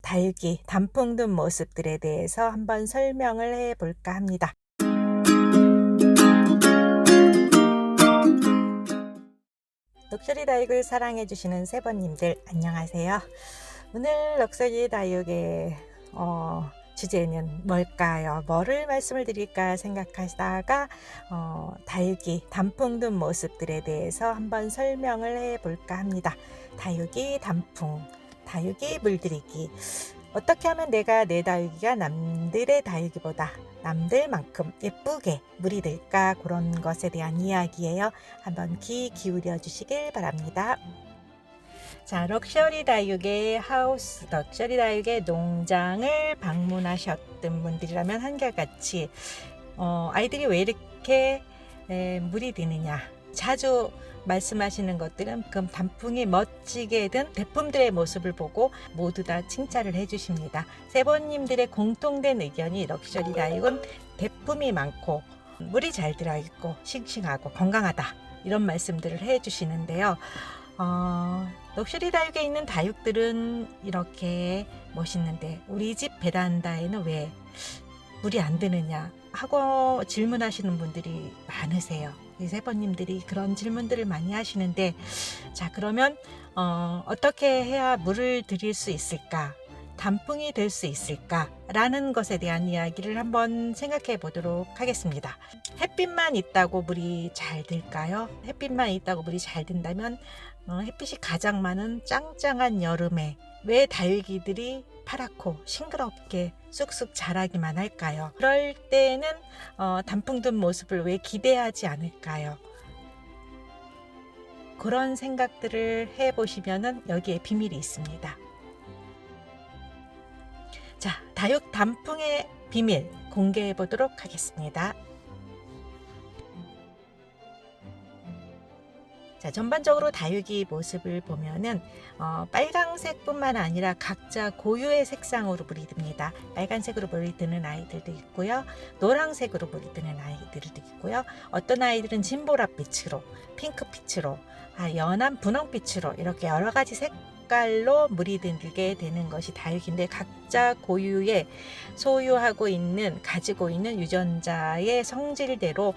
다육이 단풍 든 모습들에 대해서 한번 설명을 해 볼까 합니다. 럭셔리 다육을 사랑해 주시는 세번님들 안녕하세요. 오늘 럭셔리 다육의 주제는 뭘까요? 뭐를 말씀을 드릴까 생각하다가 다육이 단풍 든 모습들에 대해서 한번 설명을 해 볼까 합니다. 다육이 단풍, 다육이 물들이기. 어떻게 하면 내가 내 다육이가 남들의 다육이보다 남들만큼 예쁘게 물이 들까, 그런 것에 대한 이야기예요. 한번 귀 기울여 주시길 바랍니다. 자, 럭셔리 다육의 하우스, 럭셔리 다육의 농장을 방문하셨던 분들이라면 한결같이 아이들이 왜 이렇게 물이 드느냐, 자주 말씀하시는 것들은 그럼 단풍이 멋지게 든 대품들의 모습을 보고 모두 다 칭찬을 해주십니다. 세번님들의 공통된 의견이 럭셔리 다육은 대품이 많고 물이 잘 들어있고 싱싱하고 건강하다, 이런 말씀들을 해주시는데요. 럭셔리 다육에 있는 다육들은 이렇게 멋있는데 우리 집 베란다에는 왜 물이 안 드느냐 하고 질문하시는 분들이 많으세요. 이 세번님들이 그런 질문들을 많이 하시는데, 자, 그러면 어떻게 해야 물을 들일 수 있을까, 단풍이 될 수 있을까 라는 것에 대한 이야기를 한번 생각해 보도록 하겠습니다. 햇빛만 있다고 물이 잘 들까요? 햇빛만 있다고 물이 잘 든다면 햇빛이 가장 많은 짱짱한 여름에 왜 다육이들이 파랗고 싱그럽게 쑥쑥 자라기만 할까요? 그럴 때는 단풍 든 모습을 왜 기대하지 않을까요? 그런 생각들을 해보시면 여기에 비밀이 있습니다. 자, 다육 단풍의 비밀 공개해 보도록 하겠습니다. 자, 전반적으로 다육이 모습을 보면은 빨강색뿐만 아니라 각자 고유의 색상으로 물이 듭니다. 빨간색으로 물이 드는 아이들도 있고요, 노란색으로 물이 드는 아이들도 있고요, 어떤 아이들은 진보랏빛으로, 핑크빛으로, 연한 분홍빛으로, 이렇게 여러 가지 색깔로 물이 들게 되는 것이 다육인데, 각자 고유의 소유하고 있는, 가지고 있는 유전자의 성질대로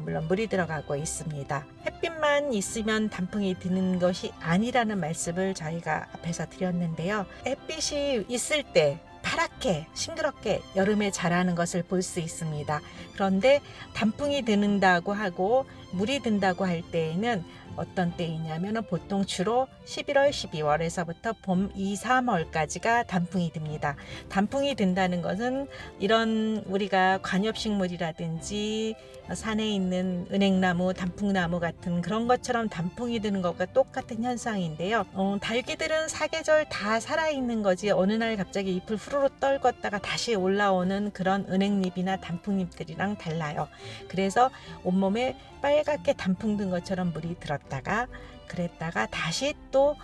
물론 물이 들어가고 있습니다. 햇빛만 있으면 단풍이 드는 것이 아니라는 말씀을 저희가 앞에서 드렸는데요. 햇빛이 있을 때 파랗게 싱그럽게 여름에 자라는 것을 볼 수 있습니다. 그런데 단풍이 드는다고 하고 물이 든다고 할 때에는 어떤 때이냐면 보통 주로 11월, 12월에서부터 봄 2, 3월까지가 단풍이 듭니다. 단풍이 든다는 것은 이런 우리가 관엽식물이라든지 산에 있는 은행나무, 단풍나무 같은 그런 것처럼 단풍이 드는 것과 똑같은 현상인데요. 다육이들은 사계절 다 살아있는 거지 어느 날 갑자기 잎을 후루루 떨궜다가 다시 올라오는 그런 은행잎이나 단풍잎들이랑 달라요. 그래서 온몸에 빨갛게 단풍 든 것처럼 물이 들었다가 그랬다가 다시 또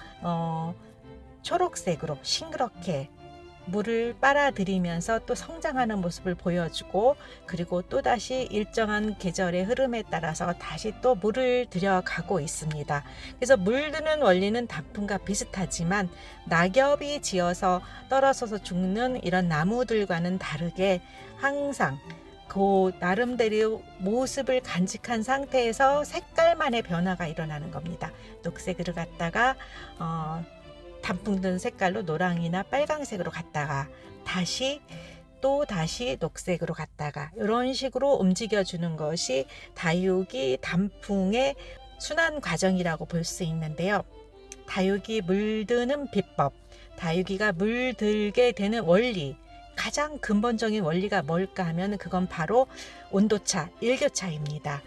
초록색으로 싱그럽게 물을 빨아들이면서 또 성장하는 모습을 보여주고, 그리고 또다시 일정한 계절의 흐름에 따라서 다시 또 물을 들여가고 있습니다. 그래서 물 드는 원리는 단풍과 비슷하지만 낙엽이 지어서 떨어져서 죽는 이런 나무들과는 다르게 항상 그 나름대로 모습을 간직한 상태에서 색깔만의 변화가 일어나는 겁니다. 녹색으로 갔다가 단풍 든 색깔로 노랑이나 빨강색으로 갔다가 다시 녹색으로 갔다가 이런 식으로 움직여주는 것이 다육이 단풍의 순환 과정이라고 볼 수 있는데요. 다육이 물드는 비법, 다육이가 물들게 되는 원리, 가장 근본적인 원리가 뭘까 하면 그건 바로 온도차, 일교차입니다.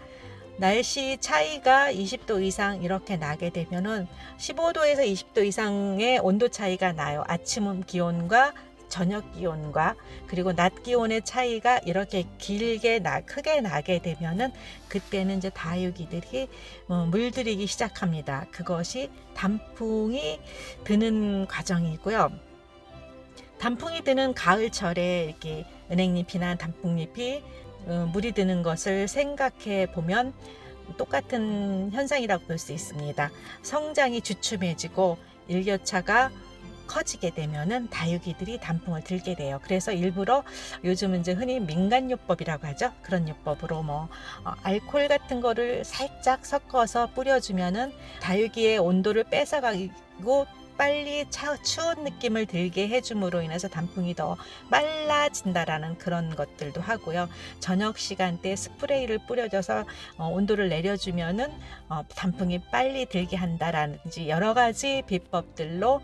날씨 차이가 20도 이상 이렇게 나게 되면은 15도에서 20도 이상의 온도 차이가 나요. 아침 기온과 저녁 기온과, 그리고 낮 기온의 차이가 이렇게 크게 나게 되면은 그때는 이제 다육이들이 물들이기 시작합니다. 그것이 단풍이 드는 과정이고요. 단풍이 드는 가을철에 이렇게 은행잎이나 단풍잎이 물이 드는 것을 생각해 보면 똑같은 현상이라고 볼 수 있습니다. 성장이 주춤해지고 일교차가 커지게 되면은 다육이들이 단풍을 들게 돼요. 그래서 일부러 요즘은 이제 흔히 민간요법이라고 하죠. 그런 요법으로 알코올 같은 거를 살짝 섞어서 뿌려주면은 다육이의 온도를 뺏어가고 빨리 추운 느낌을 들게 해줌으로 인해서 단풍이 더 빨라진다라는 그런 것들도 하고요. 저녁 시간대 스프레이를 뿌려줘서 온도를 내려주면은 단풍이 빨리 들게 한다라든지 여러 가지 비법들로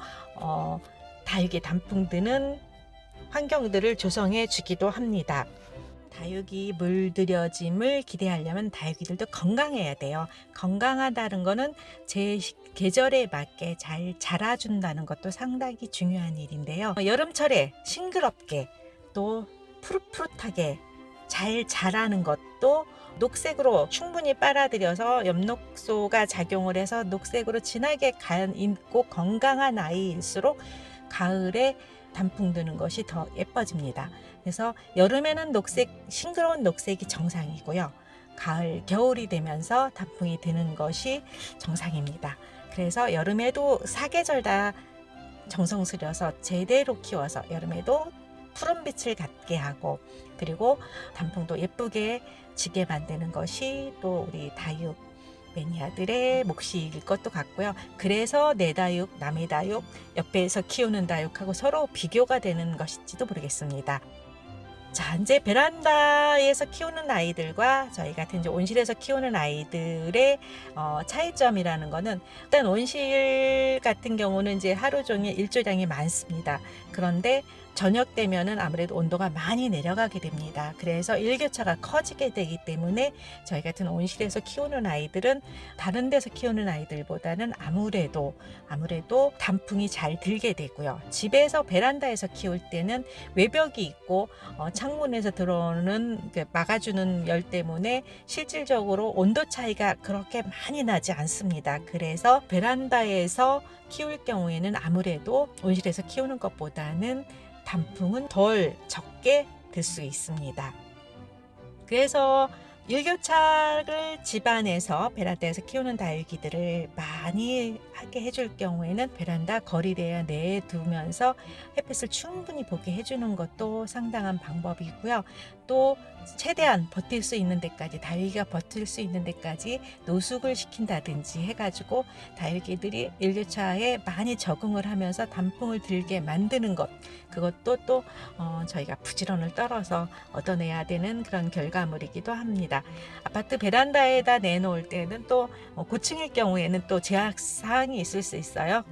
다육이 단풍 드는 환경들을 조성해 주기도 합니다. 다육이 물들여짐을 기대하려면 다육이들도 건강해야 돼요. 건강하다는 거는 제 계절에 맞게 잘 자라준다는 것도 상당히 중요한 일인데요. 여름철에 싱그럽게 또 푸릇푸릇하게 잘 자라는 것도 녹색으로 충분히 빨아들여서 엽록소가 작용을 해서 녹색으로 진하게 있고 건강한 아이일수록 가을에 단풍 드는 것이 더 예뻐집니다. 그래서 여름에는 싱그러운 녹색이 정상이고요. 겨울이 되면서 단풍이 드는 것이 정상입니다. 그래서 여름에도 사계절 다 정성 들여서 제대로 키워서 여름에도 푸른 빛을 갖게 하고 그리고 단풍도 예쁘게 지게 만드는 것이 또 우리 다육 매니아들의 몫일 것도 같고요. 그래서 내 다육, 남의 다육, 옆에서 키우는 다육하고 서로 비교가 되는 것일지도 모르겠습니다. 자, 이제 베란다에서 키우는 아이들과 저희 같은 이제 온실에서 키우는 아이들의 차이점이라는 거는 일단 온실 같은 경우는 이제 하루 종일 일조량이 많습니다. 그런데 저녁 되면은 아무래도 온도가 많이 내려가게 됩니다. 그래서 일교차가 커지게 되기 때문에 저희 같은 온실에서 키우는 아이들은 다른 데서 키우는 아이들보다는 아무래도 단풍이 잘 들게 되고요. 집에서 베란다에서 키울 때는 외벽이 있고 창문에서 들어오는 막아주는 열 때문에 실질적으로 온도 차이가 그렇게 많이 나지 않습니다. 그래서 베란다에서 키울 경우에는 아무래도 온실에서 키우는 것보다는 단풍은 덜 적게 들 수 있습니다. 그래서 일교차를 집안에서 베란다에서 키우는 다육이들을 많이 하게 해줄 경우에는 베란다 거리대에 내두면서 햇빛을 충분히 보게 해주는 것도 상당한 방법이고요. 또 최대한 버틸 수 있는 데까지 다육이가 버틸 수 있는 데까지 노숙을 시킨다든지 해가지고 다육이들이 일교차에 많이 적응을 하면서 단풍을 들게 만드는 것, 그것도 또 저희가 부지런을 떨어서 얻어내야 되는 그런 결과물이기도 합니다. 아파트 베란다에다 내놓을 때는 또 고층일 경우에는 또 제약사항이 있을 수 있어요.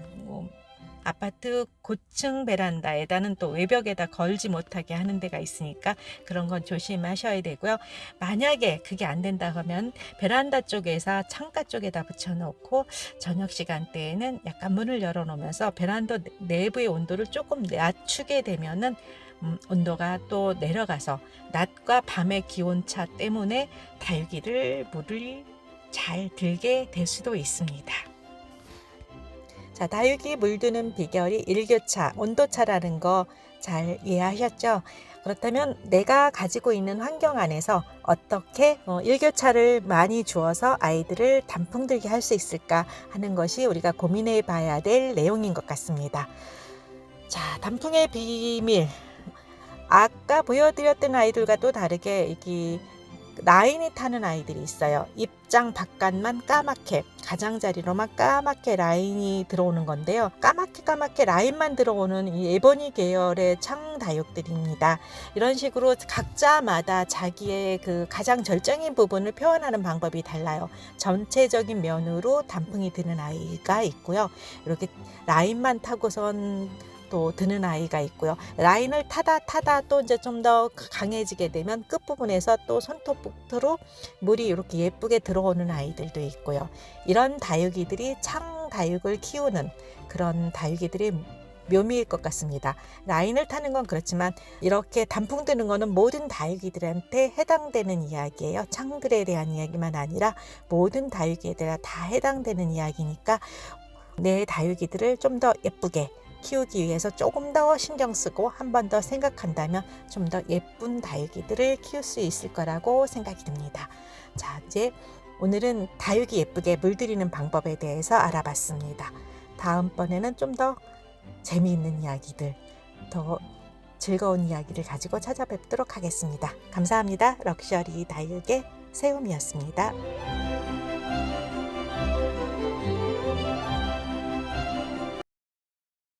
아파트 고층 베란다에다는 또 외벽에다 걸지 못하게 하는 데가 있으니까 그런 건 조심하셔야 되고요. 만약에 그게 안 된다 하면 베란다 쪽에서 창가 쪽에다 붙여놓고 저녁 시간대에는 약간 문을 열어놓으면서 베란다 내부의 온도를 조금 낮추게 되면은 온도가 또 내려가서 낮과 밤의 기온차 때문에 다육이를 물을 잘 들게 될 수도 있습니다. 자, 다육이 물드는 비결이 일교차, 온도차라는 거 잘 이해하셨죠? 그렇다면 내가 가지고 있는 환경 안에서 어떻게 일교차를 많이 주어서 아이들을 단풍 들게 할 수 있을까 하는 것이 우리가 고민해 봐야 될 내용인 것 같습니다. 자, 단풍의 비밀. 아까 보여드렸던 아이들과 또 다르게 이 라인이 타는 아이들이 있어요. 입장 바깥만 까맣게 가장자리로만 까맣게 라인이 들어오는 건데요. 까맣게 라인만 들어오는 이 에버니 계열의 창다육들입니다. 이런 식으로 각자마다 자기의 그 가장 절정인 부분을 표현하는 방법이 달라요. 전체적인 면으로 단풍이 드는 아이가 있고요. 이렇게 라인만 타고선 또 드는 아이가 있고요. 라인을 타다 또 이제 좀 더 강해지게 되면 끝부분에서 또 손톱부터로 물이 이렇게 예쁘게 들어오는 아이들도 있고요. 이런 다육이들이 창다육을 키우는 그런 다육이들의 묘미일 것 같습니다. 라인을 타는 건 그렇지만 이렇게 단풍 드는 거는 모든 다육이들한테 해당되는 이야기예요. 창들에 대한 이야기만 아니라 모든 다육이에 다 해당되는 이야기니까 내 다육이들을 좀 더 예쁘게 키우기 위해서 조금 더 신경 쓰고 한 번 더 생각한다면 좀 더 예쁜 다육이들을 키울 수 있을 거라고 생각이 듭니다. 자, 이제 오늘은 다육이 예쁘게 물들이는 방법에 대해서 알아봤습니다. 다음번에는 좀 더 재미있는 이야기들, 더 즐거운 이야기를 가지고 찾아뵙도록 하겠습니다. 감사합니다. 럭셔리 다육의 세움이었습니다.